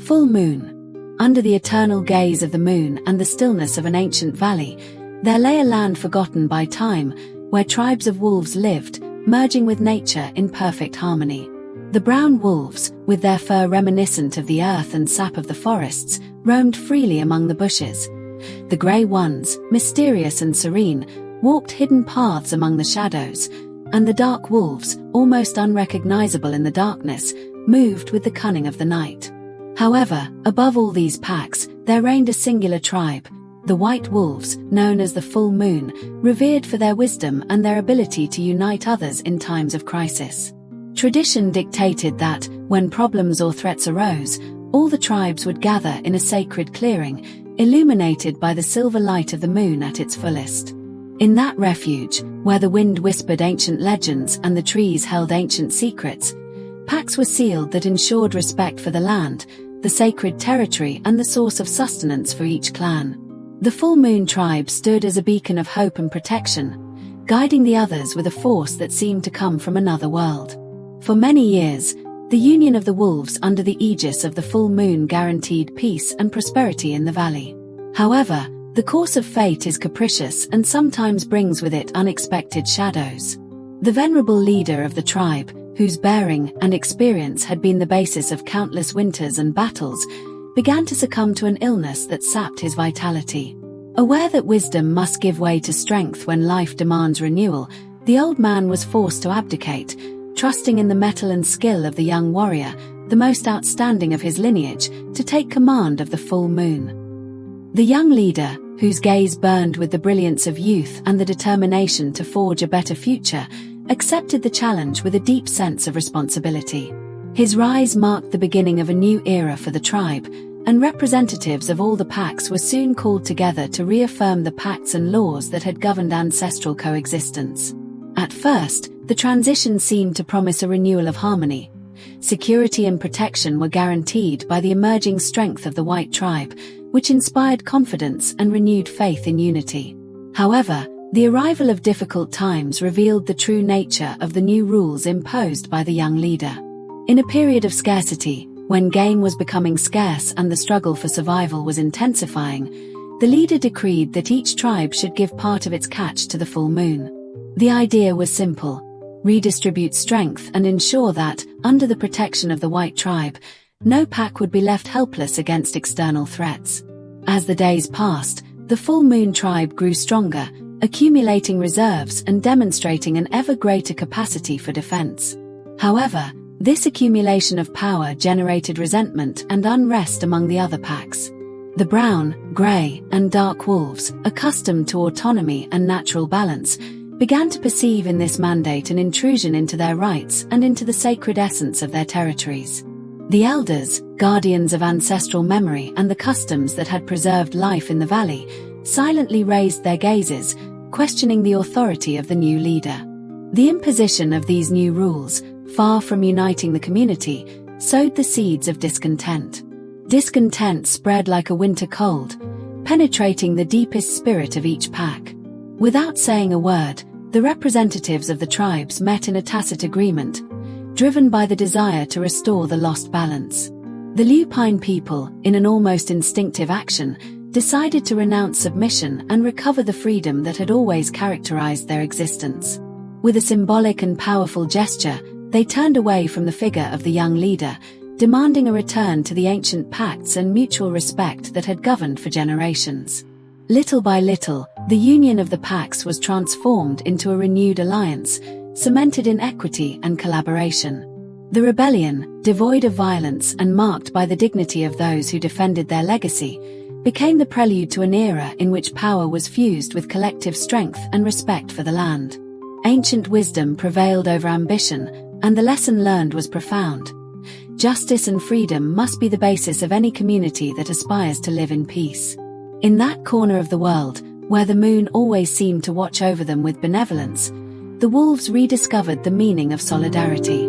Full moon. Under the eternal gaze of the moon and the stillness of an ancient valley, there lay a land forgotten by time, where tribes of wolves lived, merging with nature in perfect harmony. The brown wolves, with their fur reminiscent of the earth and sap of the forests, roamed freely among the bushes. The grey ones, mysterious and serene, walked hidden paths among the shadows, and the dark wolves, almost unrecognizable in the darkness, moved with the cunning of the night. However, above all these packs, there reigned a singular tribe, the white wolves, known as the full moon, revered for their wisdom and their ability to unite others in times of crisis. Tradition dictated that, when problems or threats arose, all the tribes would gather in a sacred clearing, illuminated by the silver light of the moon at its fullest. In that refuge, where the wind whispered ancient legends and the trees held ancient secrets, pacts were sealed that ensured respect for the land, the sacred territory and the source of sustenance for each clan. The full moon tribe stood as a beacon of hope and protection, guiding the others with a force that seemed to come from another world. For many years, the union of the wolves under the aegis of the full moon guaranteed peace and prosperity in the valley. However, the course of fate is capricious and sometimes brings with it unexpected shadows. The venerable leader of the tribe, whose bearing and experience had been the basis of countless winters and battles, began to succumb to an illness that sapped his vitality. Aware that wisdom must give way to strength when life demands renewal, the old man was forced to abdicate, trusting in the mettle and skill of the young warrior, the most outstanding of his lineage, to take command of the full moon. The young leader, whose gaze burned with the brilliance of youth and the determination to forge a better future, accepted the challenge with a deep sense of responsibility. His rise marked the beginning of a new era for the tribe, and representatives of all the packs were soon called together to reaffirm the pacts and laws that had governed ancestral coexistence. At first, the transition seemed to promise a renewal of harmony. Security and protection were guaranteed by the emerging strength of the white tribe, which inspired confidence and renewed faith in unity. However, the arrival of difficult times revealed the true nature of the new rules imposed by the young leader. In a period of scarcity, when game was becoming scarce and the struggle for survival was intensifying, the leader decreed that each tribe should give part of its catch to the full moon. The idea was simple: redistribute strength and ensure that, under the protection of the white tribe, no pack would be left helpless against external threats. As the days passed, the full moon tribe grew stronger, accumulating reserves and demonstrating an ever greater capacity for defense. However, this accumulation of power generated resentment and unrest among the other packs. The brown, grey, and dark wolves, accustomed to autonomy and natural balance, began to perceive in this mandate an intrusion into their rights and into the sacred essence of their territories. The elders, guardians of ancestral memory and the customs that had preserved life in the valley, silently raised their gazes, questioning the authority of the new leader. The imposition of these new rules, far from uniting the community, sowed the seeds of discontent. Discontent spread like a winter cold, penetrating the deepest spirit of each pack. Without saying a word, the representatives of the tribes met in a tacit agreement, driven by the desire to restore the lost balance. The Lupine people, in an almost instinctive action, decided to renounce submission and recover the freedom that had always characterized their existence. With a symbolic and powerful gesture, they turned away from the figure of the young leader, demanding a return to the ancient pacts and mutual respect that had governed for generations. Little by little, the union of the packs was transformed into a renewed alliance, cemented in equity and collaboration. The rebellion, devoid of violence and marked by the dignity of those who defended their legacy, became the prelude to an era in which power was fused with collective strength and respect for the land. Ancient wisdom prevailed over ambition, and the lesson learned was profound. Justice and freedom must be the basis of any community that aspires to live in peace. In that corner of the world, where the moon always seemed to watch over them with benevolence, the wolves rediscovered the meaning of solidarity.